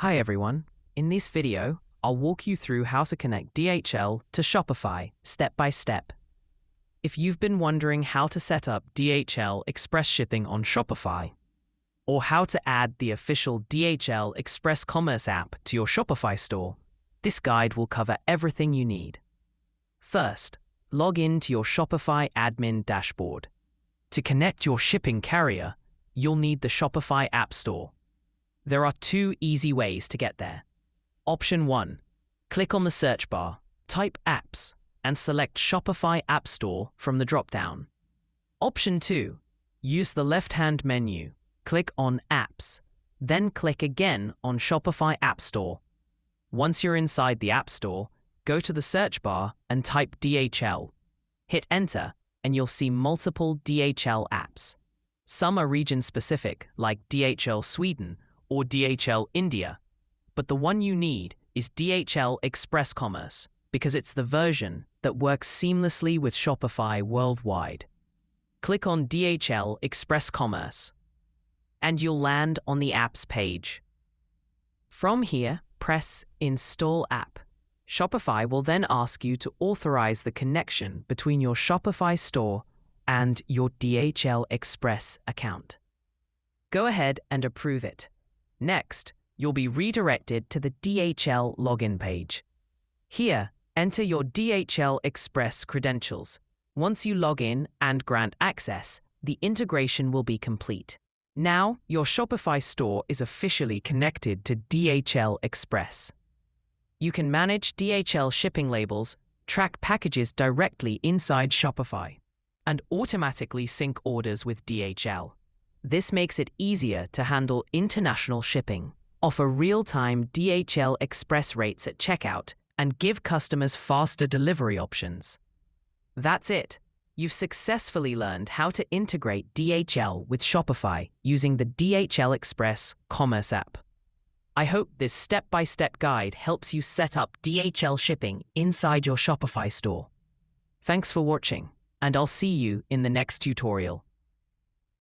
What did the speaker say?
Hi everyone. In this video, I'll walk you through how to connect DHL to Shopify step by step. If you've been wondering how to set up DHL Express shipping on Shopify, or how to add the official DHL Express Commerce app to your Shopify store, this guide will cover everything you need. First, log in to your Shopify admin dashboard. To connect your shipping carrier, you'll need the Shopify App Store. There are two easy ways to get there. Option 1. Click on the search bar, type Apps, and select Shopify App Store from the drop-down. Option 2. Use the left-hand menu, click on Apps, then click again on Shopify App Store. Once you're inside the App Store, go to the search bar and type DHL. Hit Enter, and you'll see multiple DHL apps. Some are region-specific, like DHL Sweden or DHL India, but the one you need is DHL Express Commerce because it's the version that works seamlessly with Shopify worldwide. Click on DHL Express Commerce, and you'll land on the apps page. From here, press Install App. Shopify will then ask you to authorize the connection between your Shopify store and your DHL Express account. Go ahead and approve it. Next, you'll be redirected to the DHL login page. Here, enter your DHL Express credentials. Once you log in and grant access, the integration will be complete. Now, your Shopify store is officially connected to DHL Express. You can manage DHL shipping labels, track packages directly inside Shopify, and automatically sync orders with DHL. This makes it easier to handle international shipping, offer real-time DHL Express rates at checkout, and give customers faster delivery options. That's it. You've successfully learned how to integrate DHL with Shopify using the DHL Express Commerce app. I hope this step-by-step guide helps you set up DHL shipping inside your Shopify store. Thanks for watching, and I'll see you in the next tutorial.